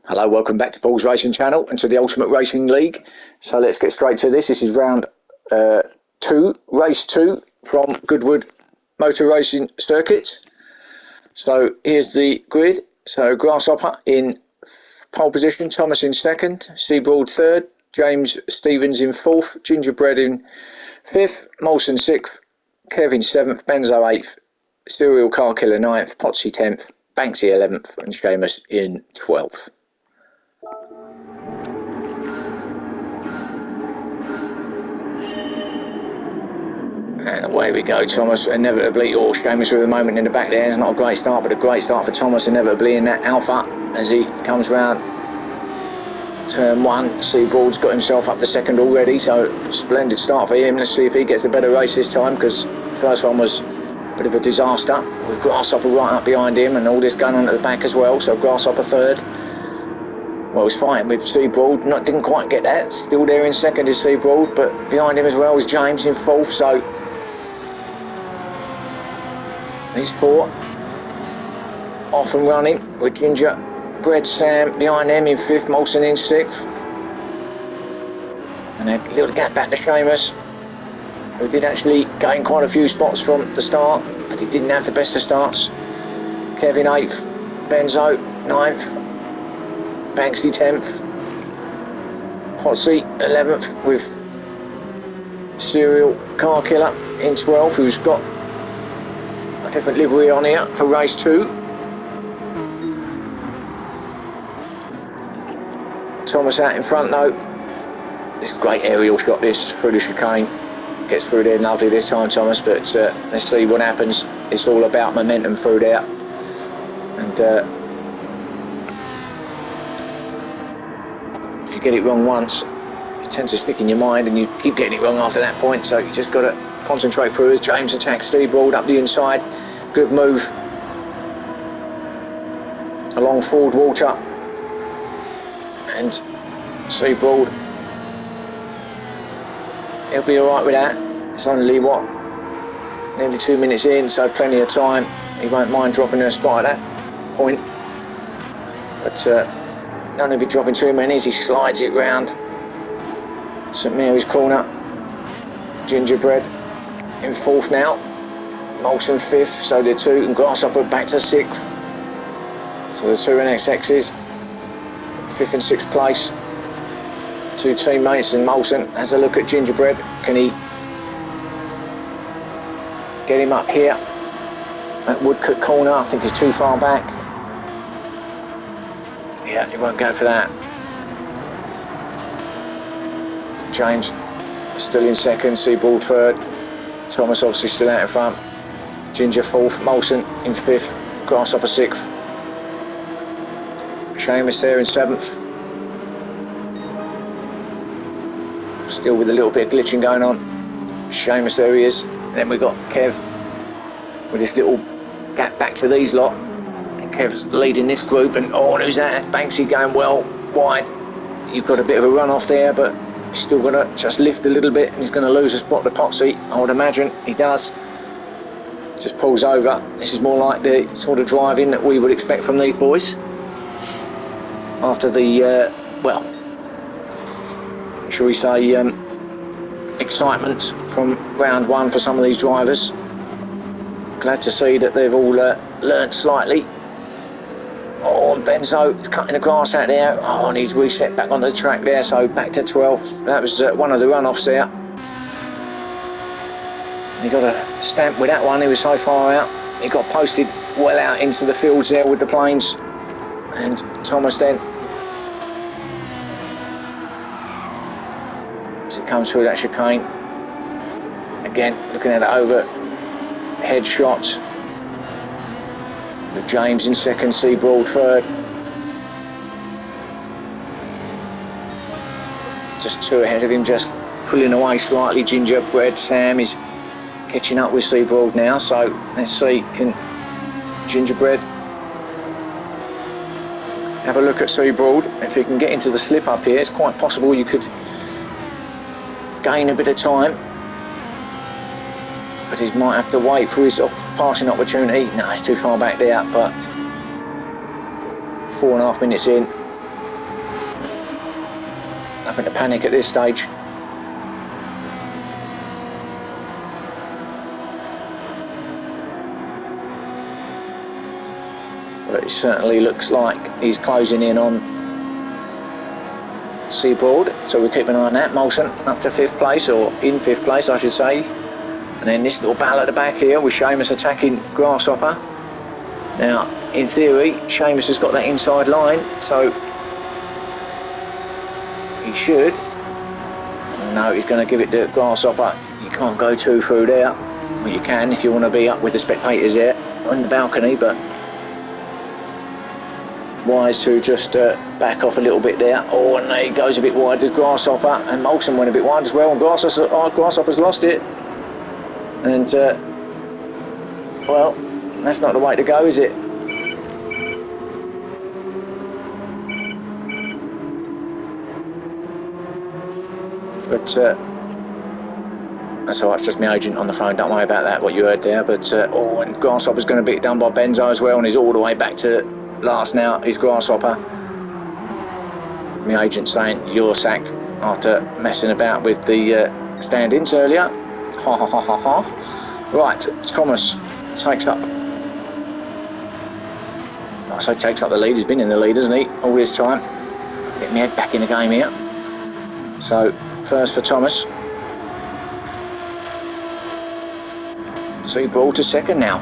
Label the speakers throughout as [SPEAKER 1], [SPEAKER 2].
[SPEAKER 1] Hello, welcome back to Paul's Racing Channel and to the Ultimate Racing League. So let's get straight to this. This is round 2, race 2 from Goodwood Motor Racing Circuit. So here's the grid. So Grasshopper in pole position, Thomas in second, Seabroad third, James Stevens in fourth, Gingerbread in fifth, Molson sixth, Kevin seventh, Benzo 8th, Serial Car Killer 9th, Potsy 10th, Banksy 11th and Seamus in 12th. And away we go, Thomas inevitably, or Seamus with a moment in the back there. It's not a great start, but a great start for Thomas inevitably in that Alpha as he comes round turn 1. Seabroad's got himself up to second already, so splendid start for him. Let's see if he gets a better race this time, because the first one was a bit of a disaster with Grasshopper right up behind him and all this going on at the back as well. So Grasshopper third. Well, he's fighting with Seabroad, didn't quite get that. Still there in second is Seabroad, but behind him as well is James in fourth. So these four off and running with Gingerbread Sam behind them in fifth, Molson in sixth. And a little gap back to Seamus, who did actually gain quite a few spots from the start, but he didn't have the best of starts. Kevin 8th, Benzo 9th, Banksy 10th, Potsy 11th with Serial Car Killer in 12th, who's got a different livery on here for race 2. Thomas out in front though. This great aerial shot, this through the chicane. Gets through there lovely this time, Thomas, but let's see what happens. It's all about momentum through there. And if you get it wrong once, it tends to stick in your mind and you keep getting it wrong after that point, so you just got to concentrate through as James attacks Seabroad up the inside. Good move along Ford Water, and Seabroad, he'll be alright with that. It's only nearly 2 minutes in, so plenty of time. He won't mind dropping a spot at that point, but don't need to be dropping too many as he slides it round St Mary's Corner. Gingerbread in fourth now, Molson fifth, so the two, and Grasshopper back to sixth. So the two NXXs, fifth and sixth place. Two teammates, and Molson has a look at Gingerbread. Can he get him up here at Woodcote Corner? I think he's too far back. Yeah, he won't go for that. James still in second, Seabroad third, Thomas obviously still out in front, Ginger fourth, Molson in fifth, Grasshopper sixth, Seamus there in seventh, still with a little bit of glitching going on. Seamus, there he is. Then we've got Kev with this little gap back to these lot, and Kev's leading this group, and oh, who's that? That's Banksy going well wide. You've got a bit of a run off there, but he's still got to just lift a little bit, and he's going to lose a spot to Potsy, I would imagine. He does. Just pulls over. This is more like the sort of driving that we would expect from these boys after the well, shall we say, excitement from round 1 for some of these drivers. Glad to see that they've all learnt slightly. Oh, and Benzo cutting the grass out there. Oh, and he's reset back on the track there, so back to 12th. That was one of the runoffs there. He got a stamp with that one, he was so far out. He got posted well out into the fields there with the planes. And Thomas then, as it comes through that chicane, again looking at it over head shot with James in second, Seabroad third. Just 2 ahead of him, just pulling away slightly. Gingerbread Sam is catching up with Seabroad now, so let's see, can Gingerbread have a look at Seabroad? If he can get into the slip up here, it's quite possible you could gain a bit of time, but he might have to wait for his passing opportunity. No, it's too far back there, but 4.5 minutes in, nothing to panic at this stage. But it certainly looks like he's closing in on Seaboard, so we keep an eye on that. Molson up to 5th place, or in 5th place I should say. And then this little battle at the back here with Seamus attacking Grasshopper. Now, in theory, Seamus has got that inside line, so he should. No, he's going to give it to Grasshopper. You can't go too through there. Well, you can if you want to be up with the spectators there on the balcony, but wise to just back off a little bit there. Oh, and he goes a bit wide as Grasshopper, and Molson went a bit wide as well, and Grasshopper's lost it. And, well, that's not the way to go, is it? But, that's alright, it's just my agent on the phone, don't worry about that, what you heard there. But, oh, and Grasshopper's going to beat it done by Benzo as well, and he's all the way back to last now, is Grasshopper. My agent saying you're sacked after messing about with the stand-ins earlier. Ha ha ha ha ha. Right, Thomas takes up. I say takes up the lead. He's been in the lead, hasn't he, all this time? Get my head back in the game here. So first for Thomas. So he brought to 2nd now.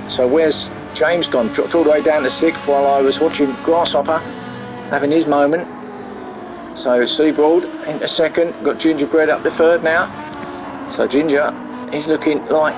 [SPEAKER 1] So where's James gone? Dropped all the way down to 6th while I was watching Grasshopper having his moment. So Seaboard into 2nd. Got Gingerbread up to 3rd now. So Ginger, he's looking like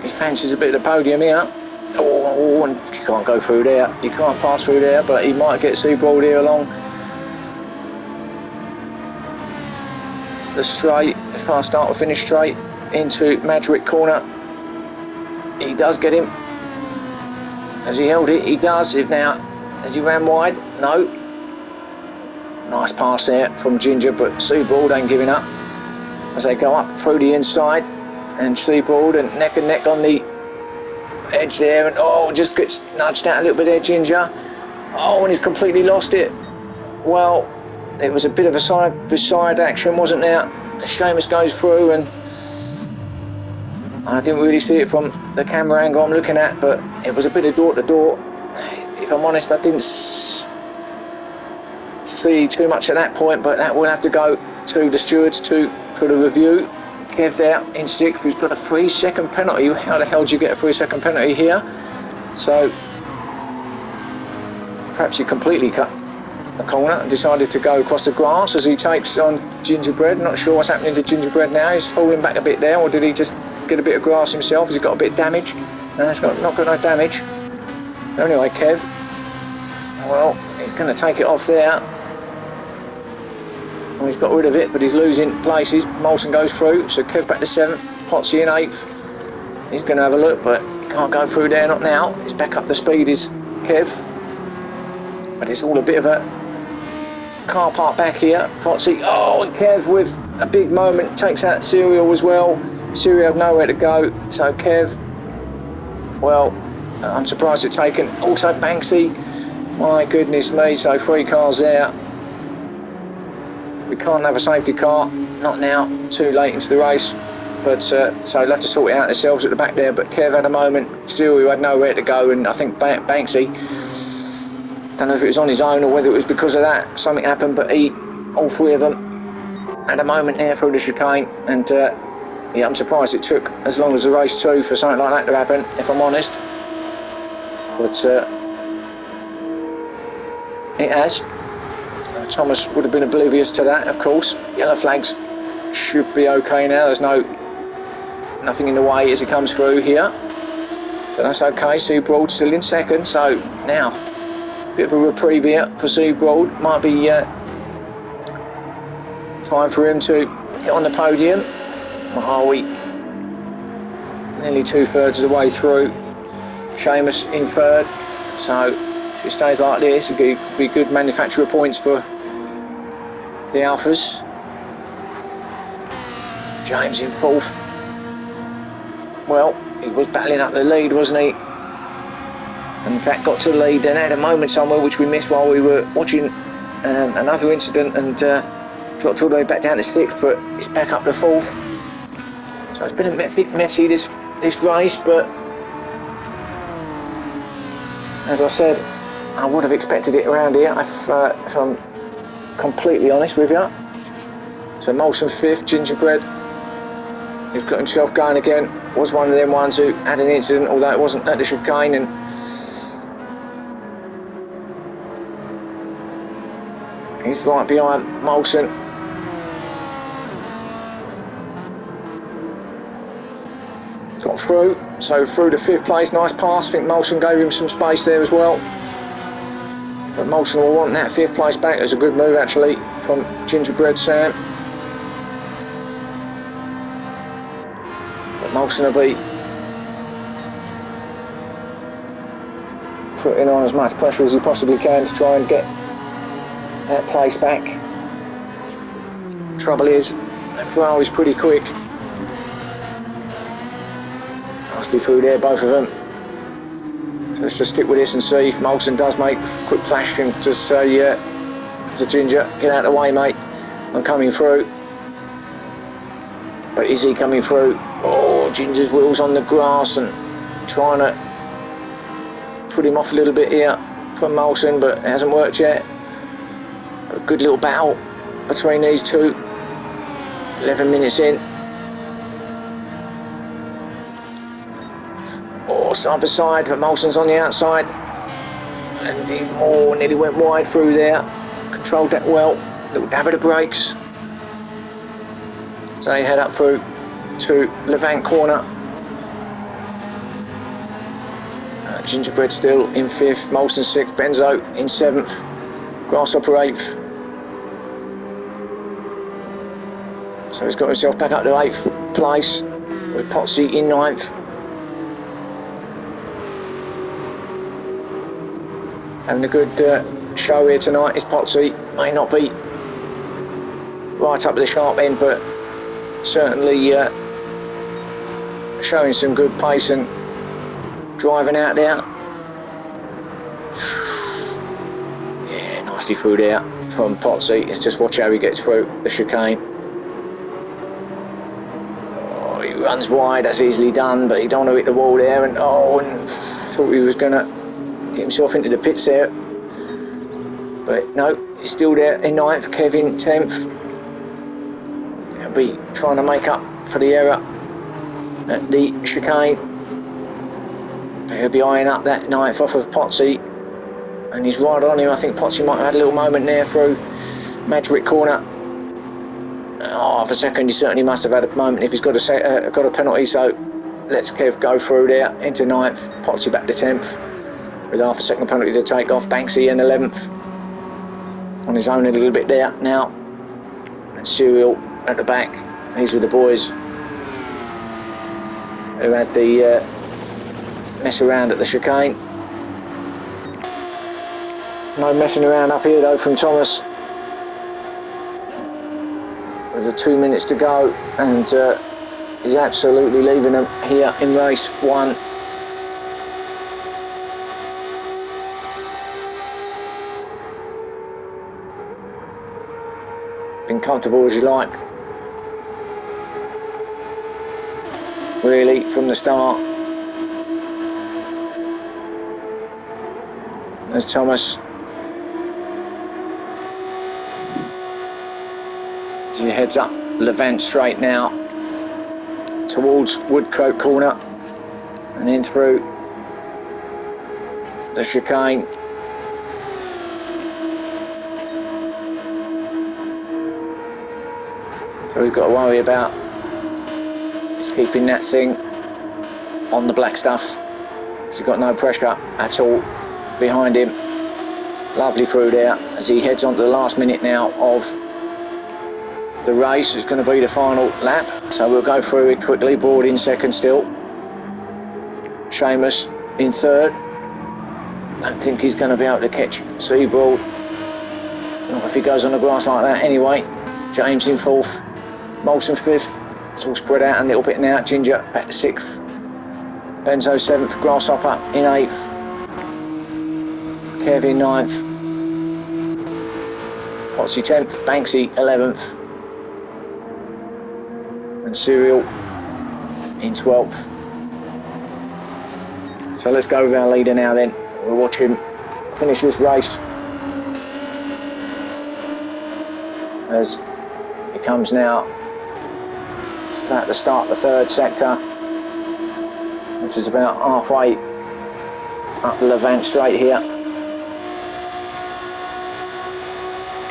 [SPEAKER 1] he fancies a bit of the podium here. Oh, and you can't go through there. You can't pass through there, but he might get Seaboard here along the straight. If I start or finish straight into Madrick corner, he does get him. Has he held it? He does. If now, has he ran wide? No. Nice pass there from Ginger, but Seaboard ain't giving up as they go up through the inside, and Seaboard and neck on the edge there, and oh, just gets nudged out a little bit there, Ginger. Oh, and he's completely lost it. Well, it was a bit of a side action, wasn't there? Seamus goes through, and I didn't really see it from the camera angle I'm looking at, but it was a bit of door to door. If I'm honest, I didn't see too much at that point, but that will have to go to the stewards for the review. Kev there in 6th, who's got a 3-second penalty. How the hell do you get a 3-second penalty here? So perhaps he completely cut the corner and decided to go across the grass as he takes on Gingerbread. Not sure what's happening to Gingerbread now. He's falling back a bit there, or did he just get a bit of grass himself? Has he got a bit of damage? No, he's not got no damage. Anyway, Kev, well, he's going to take it off there. Well, he's got rid of it, but he's losing places. Molson goes through, so Kev back to 7th, Potsy in 8th. He's going to have a look, but he can't go through there, not now. He's back up to speed, is Kev. But it's all a bit of a car park back here. Potsy, oh, and Kev with a big moment, takes out Serial as well. Serial have nowhere to go, so Kev, well, I'm surprised it's taken. Also Banksy, my goodness me, so 3 cars there. We can't have a safety car, not now, too late into the race. But so they'll have to sort it out themselves at the back there. But Kev had a moment, still he had nowhere to go, and I think Banksy, don't know if it was on his own or whether it was because of that, something happened, but all 3 of them had a moment there through the chicane, and yeah, I'm surprised it took as long as the race 2 for something like that to happen, if I'm honest. But it has. Thomas would have been oblivious to that, of course. Yellow flags should be okay now. There's nothing in the way as he comes through here, so that's okay. Seaboard still in 2nd, so now a bit of a reprieve here for Seaboard. Might be time for him to get on the podium. What are we? Nearly 2/3 of the way through. Seamus in 3rd, so if it stays like this, it'll be good manufacturer points for the Alphas. James in 4th. Well, he was battling up the lead, wasn't he? And in fact got to the lead, then had a moment somewhere which we missed while we were watching another incident and dropped all the way back down to 6th, but it's back up to 4th. So it's been a bit messy this race, but as I said, I would have expected it around here if I'm completely honest with you. So Molson 5th, Gingerbread, he's got himself going again. Was one of them ones who had an incident, although it wasn't at the chicane, and he's right behind Molson. Got through, so through to 5th place, nice pass. I think Molson gave him some space there as well. But Molson will want that 5th place back. It was a good move actually from Gingerbread Sam. But Molson will be putting on as much pressure as he possibly can to try and get that place back. Trouble is, that throw is pretty quick. Nicely through there, both of them. So let's just stick with this and see if Molson does make a quick flash and just say to Ginger, get out of the way, mate, I'm coming through. But is he coming through? Oh, Ginger's wheels on the grass and trying to put him off a little bit here from Molson, but it hasn't worked yet. A good little battle between these two. 11 minutes in. Oh, side by side, but Molson's on the outside. And he nearly went wide through there. Controlled that well. Little dab of the brakes. So he head up through to Levant corner. Gingerbread still in 5th, Molson 6th, Benzo in 7th, Grasshopper 8th. So he's got himself back up to 8th place with Potsy in 9th. Having a good show here tonight is Potsy. May not be right up at the sharp end, but certainly showing some good pace and driving out there. Yeah, nicely through there from Potsy. Let's just watch how he gets through the chicane. Oh, he runs wide, that's easily done, but he don't want to hit the wall there, and thought he was going to get himself into the pits there. But no, he's still there in 9th, Kevin 10th. He'll be trying to make up for the error at the chicane. He'll be eyeing up that 9th off of Potsy, and he's right on him. I think Potsy might have had a little moment there through Madrick corner. Oh, for a second he certainly must have had a moment if he's got a penalty, so let's Kev go through there into 9th, Potsy back to 10th with half a second penalty to take off. Banksy in 11th on his own a little bit there now, and Cyril at the back. These were the boys who had the mess around at the chicane. No messing around up here though from Thomas. With 2 minutes to go, and he's absolutely leaving them here in race 1. Been comfortable as you like, really, from the start. There's Thomas. As he heads up Levant straight now towards Woodcote corner and in through the chicane. So we've got to worry about is keeping that thing on the black stuff. So he's got no pressure at all behind him. Lovely through there as he heads on to the last minute now of the race. Is going to be the final lap, so we'll go through it quickly. Broad in second still. Seamus in third. Don't think he's going to be able to catch Seabroad. Not if he goes on the grass like that anyway. James in fourth. Molson fifth. It's all spread out a little bit now. Ginger back to sixth. Benzo seventh. Grasshopper in eighth. Kev in ninth. Potsy 10th, Banksy 11th, and Serial in 12th. So let's go with our leader now then. We'll watch him finish this race as he comes now at the start of the third sector, which is about halfway up the Levant straight here.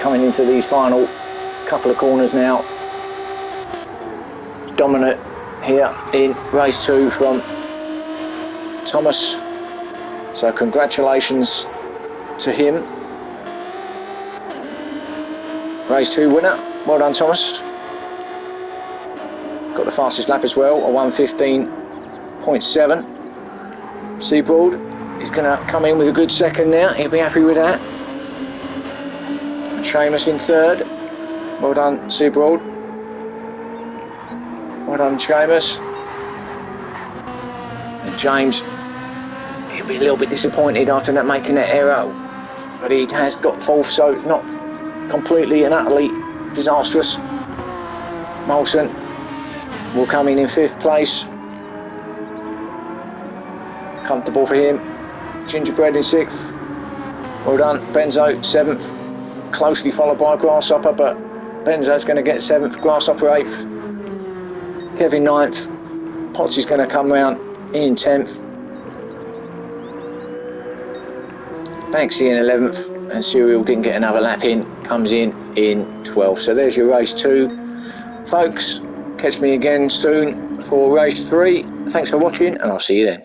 [SPEAKER 1] Coming into these final couple of corners now. Dominant here in race 2 from Thomas. So congratulations to him. Race 2 winner. Well done, Thomas. Got the fastest lap as well, a 1:15.7. Seabroad is going to come in with a good second now. He'll be happy with that. And Seamus in third. Well done, Seabroad. Well done, Seamus. And James, he'll be a little bit disappointed after that making that error, but he has got fourth, so not completely and utterly disastrous. Molson will come in 5th place. Comfortable for him. Gingerbread in 6th. Well done. Benzo 7th. Closely followed by Grasshopper, but Benzo's going to get 7th. Grasshopper 8th. Kevin 9th. Potsy's going to come round in 10th. Banksy in 11th. And Serial didn't get another lap in. Comes in 12th. So there's your race 2. Folks, catch me again soon for race 3. Thanks for watching, and I'll see you then.